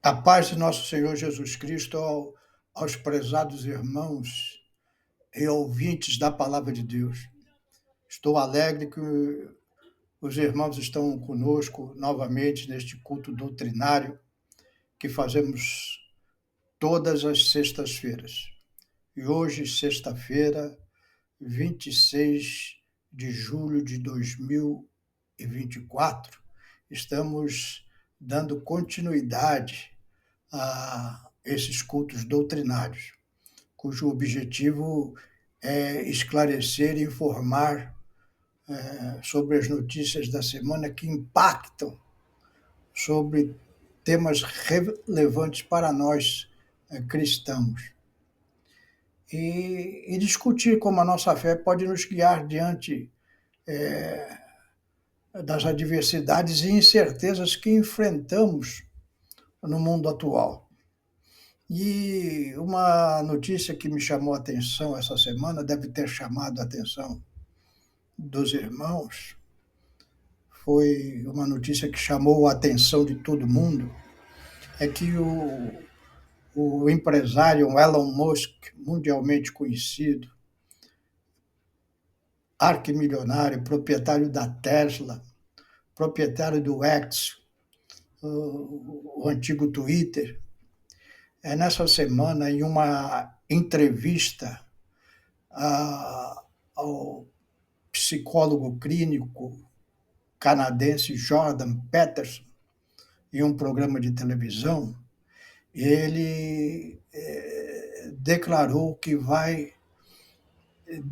A paz de nosso Senhor Jesus Cristo aos prezados irmãos e ouvintes da palavra de Deus. Estou alegre que os irmãos estão conosco novamente neste culto doutrinário que fazemos todas as sextas-feiras. E hoje, sexta-feira, 26 de julho de 2024, estamos dando continuidade a esses cultos doutrinários, cujo objetivo é esclarecer e informar sobre as notícias da semana que impactam sobre temas relevantes para nós cristãos. E discutir como a nossa fé pode nos guiar diante das adversidades e incertezas que enfrentamos no mundo atual. E uma notícia que me chamou a atenção essa semana, deve ter chamado a atenção dos irmãos, foi uma notícia que chamou a atenção de todo mundo, é que o empresário Elon Musk, mundialmente conhecido, arquimilionário, proprietário da Tesla, proprietário do X, o antigo Twitter, nessa semana, em uma entrevista ao psicólogo clínico canadense Jordan Peterson, em um programa de televisão, ele declarou que vai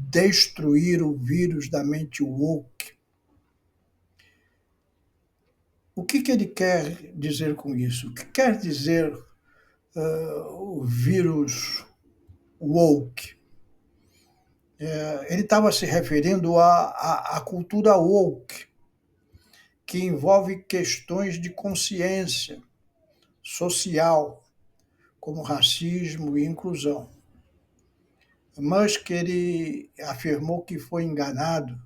destruir o vírus da mente woke. O que ele quer dizer com isso? O que quer dizer o vírus woke? Ele estava se referindo à cultura woke, que envolve questões de consciência social, como racismo e inclusão. Musk ele afirmou que foi enganado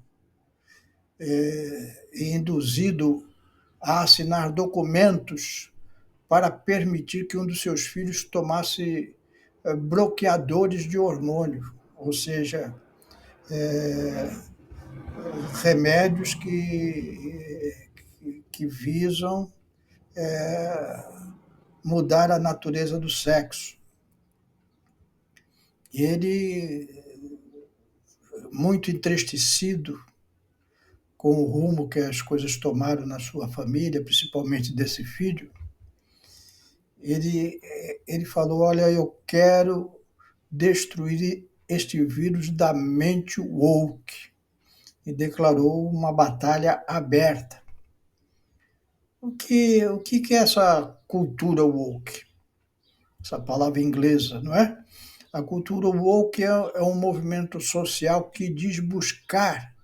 e induzido a assinar documentos para permitir que um dos seus filhos tomasse bloqueadores de hormônio, ou seja, remédios que visam mudar a natureza do sexo. E ele, muito entristecido com o rumo que as coisas tomaram na sua família, principalmente desse filho, ele falou: olha, eu quero destruir este vírus da mente woke, e declarou uma batalha aberta. O que é essa cultura woke? Essa palavra inglesa, não é? A cultura woke é um movimento social que diz buscar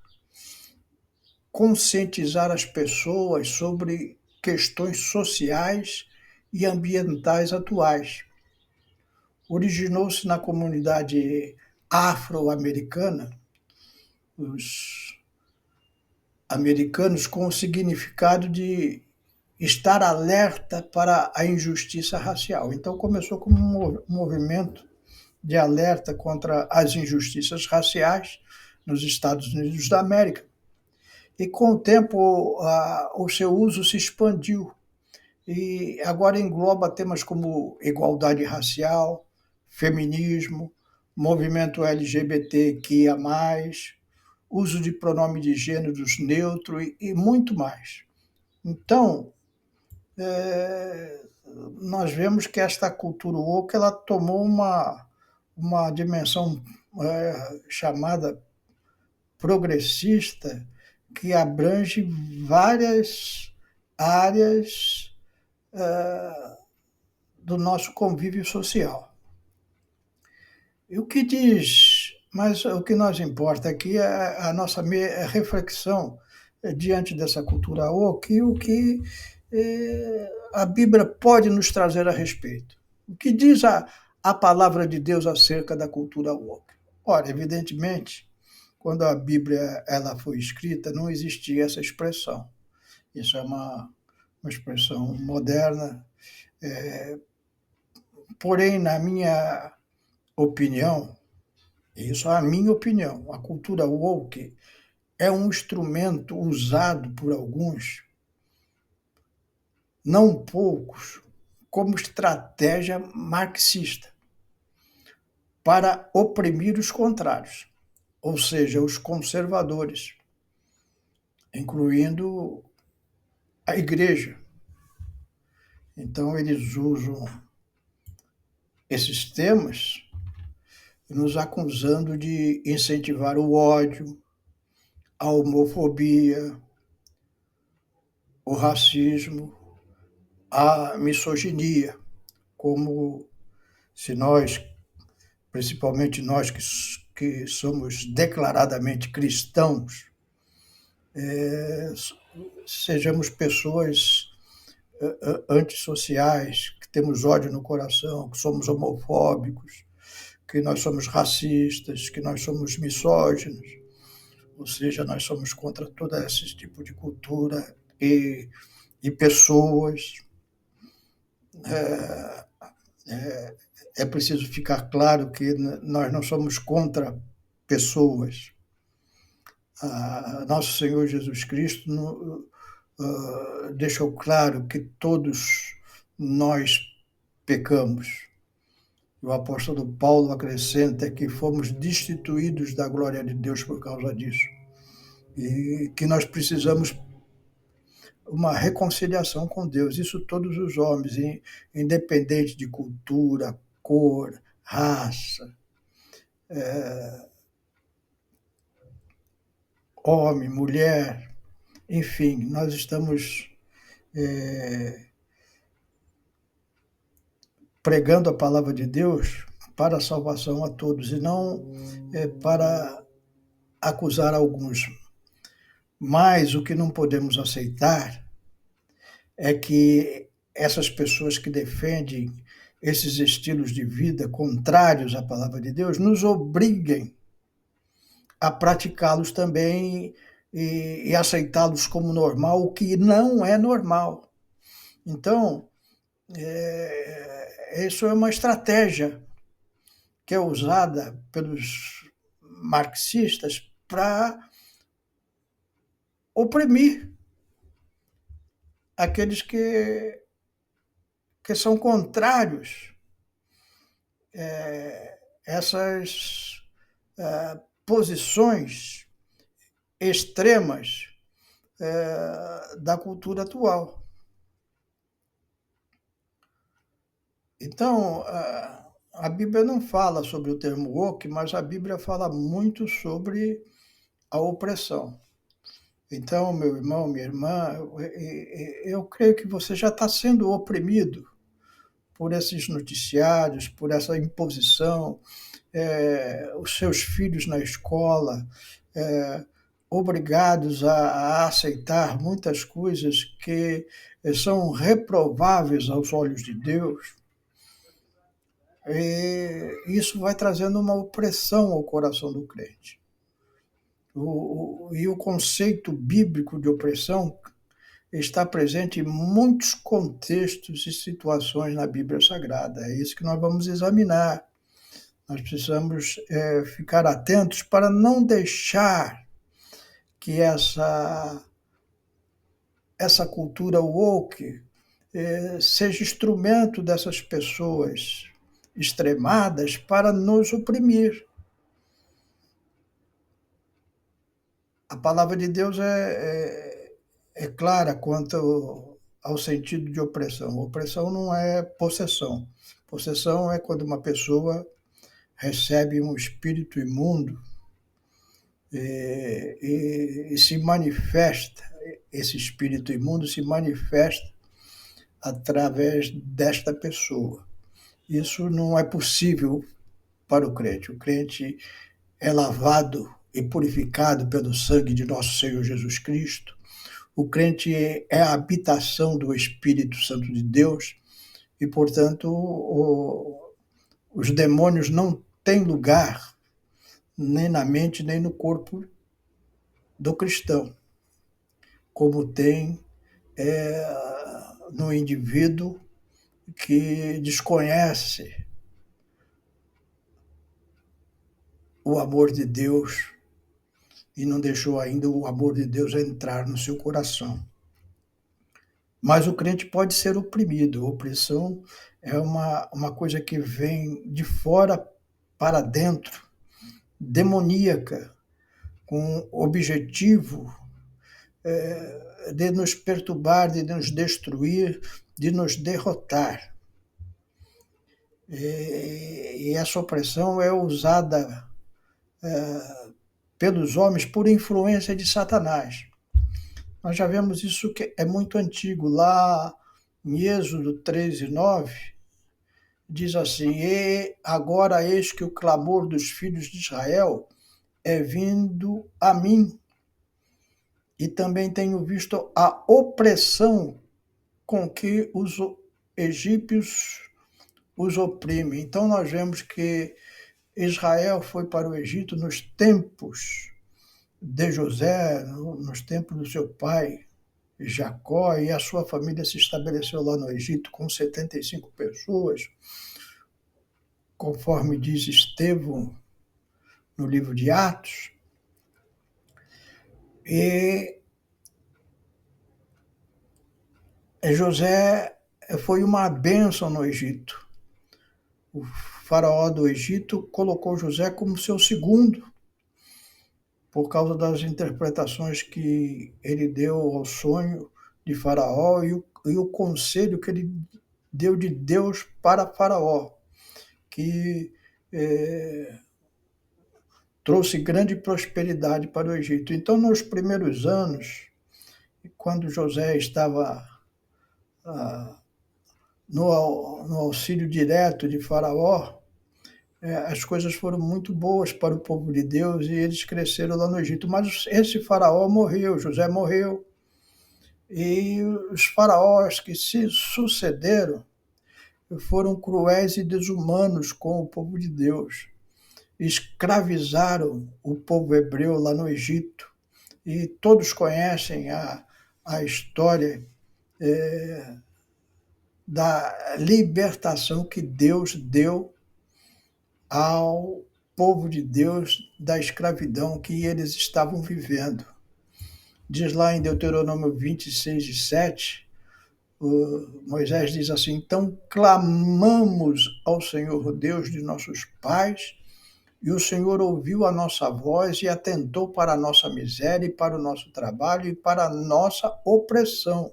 conscientizar as pessoas sobre questões sociais e ambientais atuais. Originou-se na comunidade afro-americana, os americanos com o significado de estar alerta para a injustiça racial. Então começou como um movimento de alerta contra as injustiças raciais nos Estados Unidos da América. E com o tempo o seu uso se expandiu e agora engloba temas como igualdade racial, feminismo, movimento LGBTQIA+, uso de pronome de gêneros neutro e muito mais. Então, nós vemos que esta cultura woke ela tomou uma dimensão chamada progressista, que abrange várias áreas do nosso convívio social. E o que diz, mas o que nos importa aqui é a nossa reflexão diante dessa cultura woke e o que a Bíblia pode nos trazer a respeito. O que diz a palavra de Deus acerca da cultura woke? Ora, evidentemente, quando a Bíblia ela foi escrita, não existia essa expressão. Isso é uma expressão moderna, Porém, na minha opinião, isso é a minha opinião, a cultura woke é um instrumento usado por alguns, não poucos, como estratégia marxista para oprimir os contrários, ou seja, os conservadores, incluindo a igreja. Então, eles usam esses temas nos acusando de incentivar o ódio, a homofobia, o racismo, a misoginia, como se nós, principalmente nós que somos declaradamente cristãos, sejamos pessoas antissociais, que temos ódio no coração, que somos homofóbicos, que nós somos racistas, que nós somos misóginos, ou seja, nós somos contra todo esse tipo de cultura e pessoas. É preciso ficar claro que nós não somos contra pessoas. Nosso Senhor Jesus Cristo deixou claro que todos nós pecamos. O apóstolo Paulo acrescenta que fomos destituídos da glória de Deus por causa disso. E que nós precisamos uma reconciliação com Deus. Isso todos os homens, independente de cultura, cor, raça, homem, mulher, enfim, nós estamos pregando a palavra de Deus para a salvação a todos e não para acusar alguns. Mas o que não podemos aceitar é que essas pessoas que defendem esses estilos de vida contrários à palavra de Deus nos obriguem a praticá-los também e aceitá-los como normal, o que não é normal. Então, isso é uma estratégia que é usada pelos marxistas para oprimir aqueles que são contrários essas posições extremas da cultura atual. Então, a Bíblia não fala sobre o termo woke, mas a Bíblia fala muito sobre a opressão. Então, meu irmão, minha irmã, eu creio que você já está sendo oprimido por esses noticiários, por essa imposição, os seus filhos na escola, obrigados a aceitar muitas coisas que são reprováveis aos olhos de Deus. E isso vai trazendo uma opressão ao coração do crente. E o conceito bíblico de opressão está presente em muitos contextos e situações na Bíblia Sagrada. É isso que nós vamos examinar. Nós precisamos ficar atentos para não deixar que essa cultura woke seja instrumento dessas pessoas extremadas para nos oprimir. A palavra de Deus é clara quanto ao sentido de opressão. Opressão não é possessão. Possessão é quando uma pessoa recebe um espírito imundo e se manifesta, esse espírito imundo se manifesta através desta pessoa. Isso não é possível para o crente. O crente é lavado e purificado pelo sangue de nosso Senhor Jesus Cristo. O crente é a habitação do Espírito Santo de Deus e, portanto, os demônios não têm lugar nem na mente nem no corpo do cristão, como tem no indivíduo que desconhece o amor de Deus e não deixou ainda o amor de Deus entrar no seu coração. Mas o crente pode ser oprimido. Opressão é uma coisa que vem de fora para dentro, demoníaca, com o objetivo de nos perturbar, de nos destruir, de nos derrotar. E essa opressão é usada pelos homens por influência de Satanás. Nós já vemos isso que é muito antigo. Lá em Êxodo 13:9, diz assim: E agora eis que o clamor dos filhos de Israel é vindo a mim, e também tenho visto a opressão com que os egípcios os oprimem. Então nós vemos que Israel foi para o Egito nos tempos de José, nos tempos do seu pai Jacó, e a sua família se estabeleceu lá no Egito com 75 pessoas, conforme diz Estevão no livro de Atos. E José foi uma bênção no Egito. O faraó do Egito colocou José como seu segundo, por causa das interpretações que ele deu ao sonho de Faraó e o conselho que ele deu de Deus para Faraó, que trouxe grande prosperidade para o Egito. Então, nos primeiros anos, quando José estava no auxílio direto de Faraó, as coisas foram muito boas para o povo de Deus e eles cresceram lá no Egito. Mas esse faraó morreu, José morreu. E os faraós que se sucederam foram cruéis e desumanos com o povo de Deus. Escravizaram o povo hebreu lá no Egito. E todos conhecem a história da libertação que Deus deu ao povo de Deus da escravidão que eles estavam vivendo. Diz lá em Deuteronômio 26:7, Moisés diz assim: Então clamamos ao Senhor Deus de nossos pais, e o Senhor ouviu a nossa voz e atentou para a nossa miséria e para o nosso trabalho e para a nossa opressão.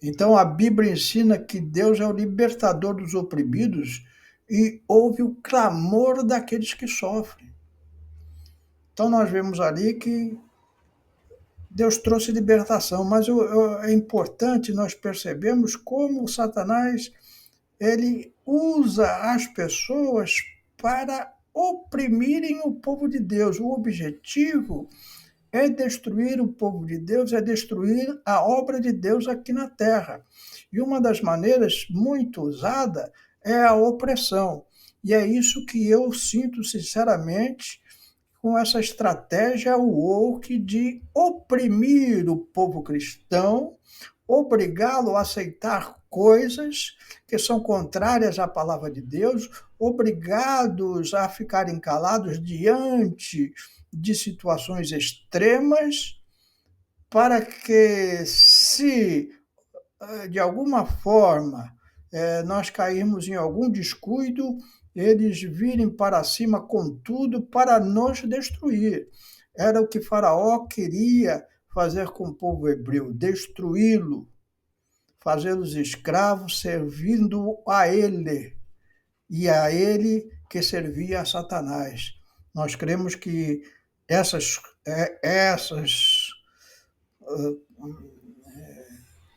Então a Bíblia ensina que Deus é o libertador dos oprimidos e ouve o clamor daqueles que sofrem. Então nós vemos ali que Deus trouxe libertação, mas é importante nós percebermos como Satanás ele usa as pessoas para oprimirem o povo de Deus. O objetivo é destruir o povo de Deus, é destruir a obra de Deus aqui na terra. E uma das maneiras muito usada é a opressão. E é isso que eu sinto sinceramente com essa estratégia woke de oprimir o povo cristão, obrigá-lo a aceitar coisas que são contrárias à palavra de Deus, obrigados a ficarem calados diante de situações extremas, para que, se de alguma forma nós cairmos em algum descuido, eles virem para cima com tudo para nos destruir. Era o que Faraó queria fazer com o povo hebreu, destruí-lo, fazê-los escravos, servindo a ele, e a ele que servia a Satanás. Nós cremos que essas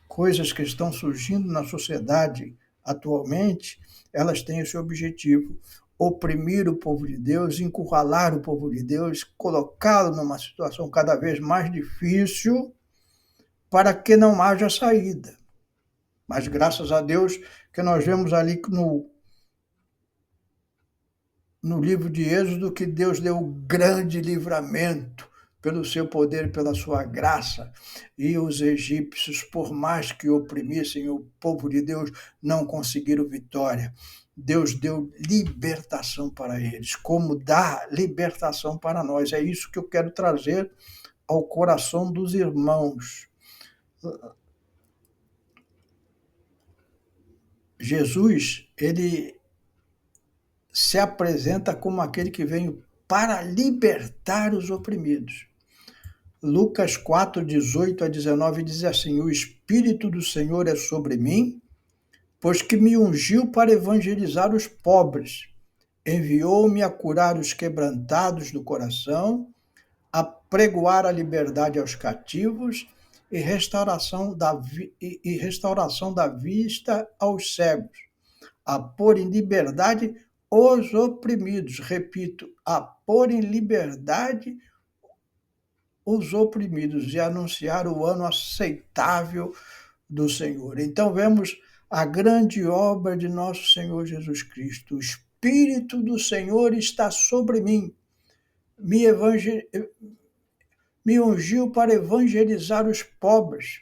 coisas que estão surgindo na sociedade atualmente, elas têm esse objetivo: oprimir o povo de Deus, encurralar o povo de Deus, colocá-lo numa situação cada vez mais difícil para que não haja saída. Mas graças a Deus que nós vemos ali no livro de Êxodo que Deus deu um grande livramento, pelo seu poder e pela sua graça. E os egípcios, por mais que oprimissem o povo de Deus, não conseguiram vitória. Deus deu libertação para eles, como dá libertação para nós. É isso que eu quero trazer ao coração dos irmãos. Jesus, ele se apresenta como aquele que veio para libertar os oprimidos. Lucas 4, 18 a 19 diz assim: o Espírito do Senhor é sobre mim, pois que me ungiu para evangelizar os pobres, enviou-me a curar os quebrantados do coração, a pregoar a liberdade aos cativos e restauração da vista aos cegos, a pôr em liberdade os oprimidos. Repito, a pôr em liberdade os oprimidos e anunciar o ano aceitável do Senhor. Então vemos a grande obra de nosso Senhor Jesus Cristo. O Espírito do Senhor está sobre mim, me ungiu para evangelizar os pobres,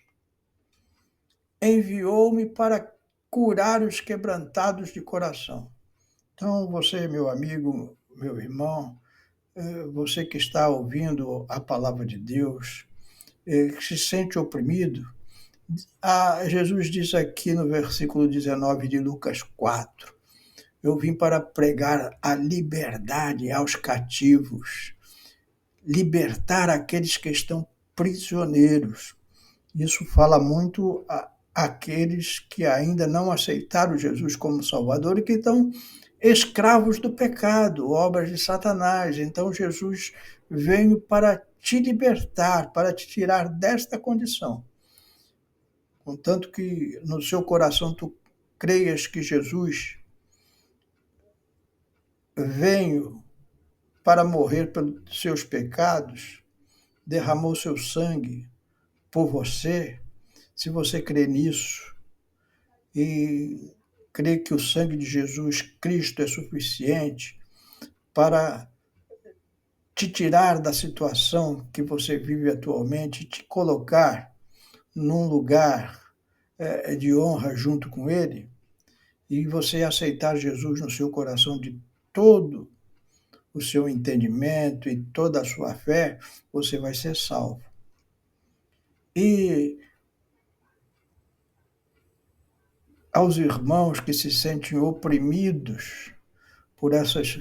enviou-me para curar os quebrantados de coração. Então você, meu amigo, meu irmão, você que está ouvindo a palavra de Deus, que se sente oprimido, Jesus diz aqui no versículo 19 de Lucas 4, eu vim para pregar a liberdade aos cativos, libertar aqueles que estão prisioneiros. Isso fala muito àqueles que ainda não aceitaram Jesus como Salvador e que estão escravos do pecado, obras de Satanás. Então Jesus veio para te libertar, para te tirar desta condição. Contanto que no seu coração tu creias que Jesus veio para morrer pelos seus pecados, derramou seu sangue por você, se você crê nisso e crê que o sangue de Jesus Cristo é suficiente para te tirar da situação que você vive atualmente e te colocar num lugar de honra junto com Ele, e você aceitar Jesus no seu coração de todo o seu entendimento e toda a sua fé, você vai ser salvo. E aos irmãos que se sentem oprimidos por essas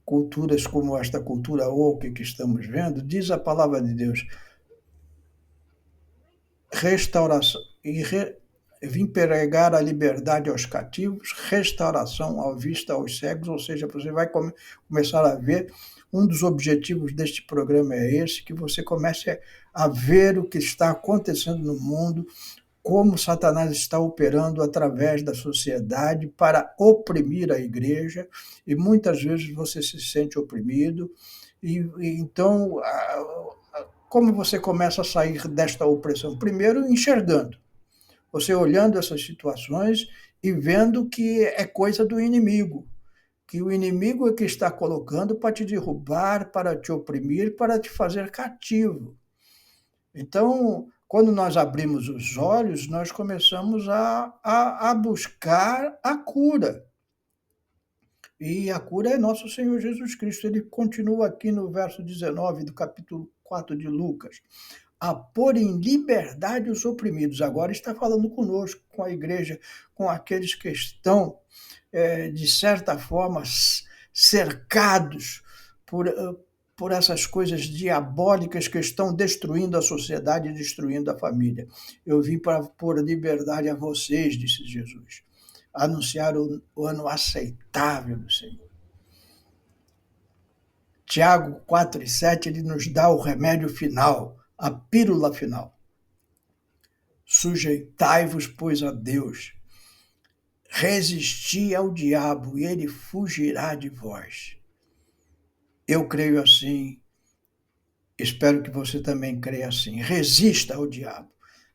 culturas como esta cultura woke que estamos vendo, diz a palavra de Deus, restauração, vim pregar a liberdade aos cativos, restauração à vista aos cegos, ou seja, você vai começar a ver, um dos objetivos deste programa é esse, que você comece a ver o que está acontecendo no mundo, como Satanás está operando através da sociedade para oprimir a igreja, e muitas vezes você se sente oprimido, e então como você começa a sair desta opressão? Primeiro, enxergando. Você olhando essas situações e vendo que é coisa do inimigo. Que o inimigo é que está colocando para te derrubar, para te oprimir, para te fazer cativo. Então, quando nós abrimos os olhos, nós começamos a buscar a cura. E a cura é nosso Senhor Jesus Cristo. Ele continua aqui no verso 19 do capítulo 4 de Lucas. A pôr em liberdade os oprimidos. Agora está falando conosco, com a igreja, com aqueles que estão, de certa forma, cercados por essas coisas diabólicas que estão destruindo a sociedade e destruindo a família. Eu vim para pôr liberdade a vocês, disse Jesus. Anunciar o ano aceitável do Senhor. Tiago 4:7, ele nos dá o remédio final, a pílula final. Sujeitai-vos, pois, a Deus. Resisti ao diabo e ele fugirá de vós. Eu creio assim, espero que você também creia assim. Resista ao diabo.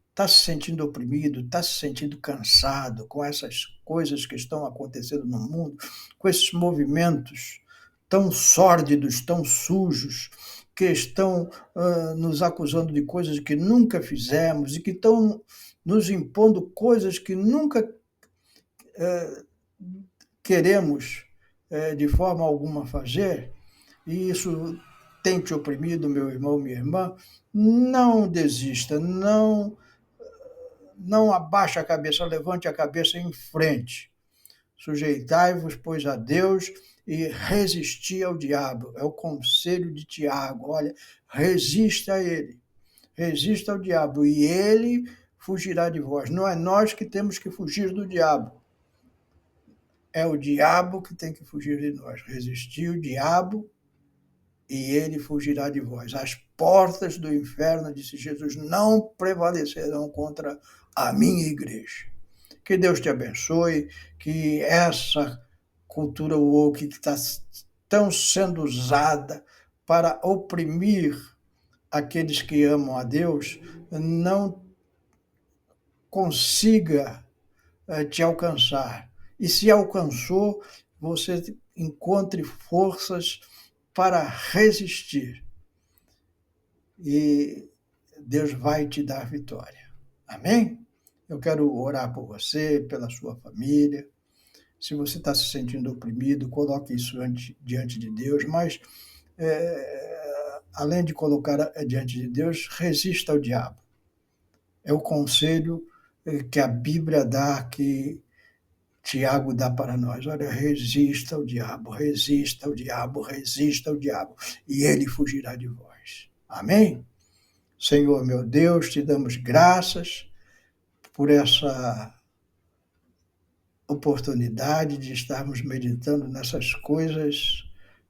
Está se sentindo oprimido, está se sentindo cansado com essas coisas que estão acontecendo no mundo, com esses movimentos tão sórdidos, tão sujos, que estão nos acusando de coisas que nunca fizemos e que estão nos impondo coisas que nunca queremos de forma alguma fazer, e isso tem te oprimido, meu irmão, minha irmã, não desista, não abaixe a cabeça, levante a cabeça em frente. Sujeitai-vos, pois, a Deus e resisti ao diabo. É o conselho de Tiago. Olha, resista a ele. Resista ao diabo e ele fugirá de vós. Não é nós que temos que fugir do diabo. É o diabo que tem que fugir de nós. Resistir o diabo e ele fugirá de vós. As portas do inferno, disse Jesus, não prevalecerão contra a minha igreja. Que Deus te abençoe, que essa cultura woke que está tão sendo usada para oprimir aqueles que amam a Deus, não consiga te alcançar. E se alcançou, você encontre forças para resistir. E Deus vai te dar vitória. Amém? Eu quero orar por você, pela sua família. Se você está se sentindo oprimido, coloque isso diante de Deus, mas além de colocar diante de Deus, resista ao diabo. É o conselho que a Bíblia dá, que Tiago dá para nós. Olha, resista ao diabo, resista ao diabo, resista ao diabo, e ele fugirá de vós. Amém? Senhor, meu Deus, te damos graças por essa oportunidade de estarmos meditando nessas coisas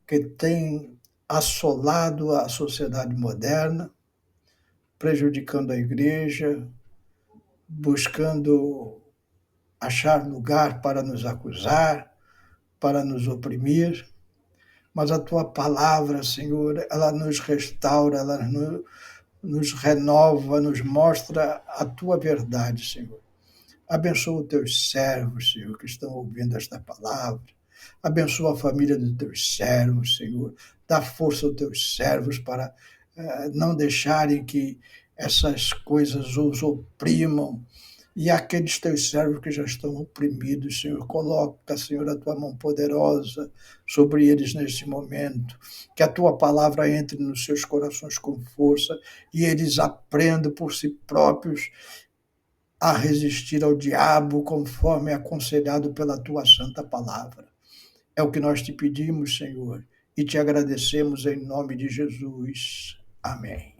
que têm assolado a sociedade moderna, prejudicando a igreja, buscando achar lugar para nos acusar, para nos oprimir. Mas a tua palavra, Senhor, ela nos restaura, ela nos renova, nos mostra a tua verdade, Senhor. Abençoa os teus servos, Senhor, que estão ouvindo esta palavra. Abençoa a família dos teus servos, Senhor. Dá força aos teus servos para não deixarem que essas coisas os oprimam. E aqueles teus servos que já estão oprimidos, Senhor, coloca, Senhor, a tua mão poderosa sobre eles neste momento. Que a tua palavra entre nos seus corações com força e eles aprendam por si próprios a resistir ao diabo, conforme aconselhado pela tua santa palavra. É o que nós te pedimos, Senhor, e te agradecemos em nome de Jesus. Amém.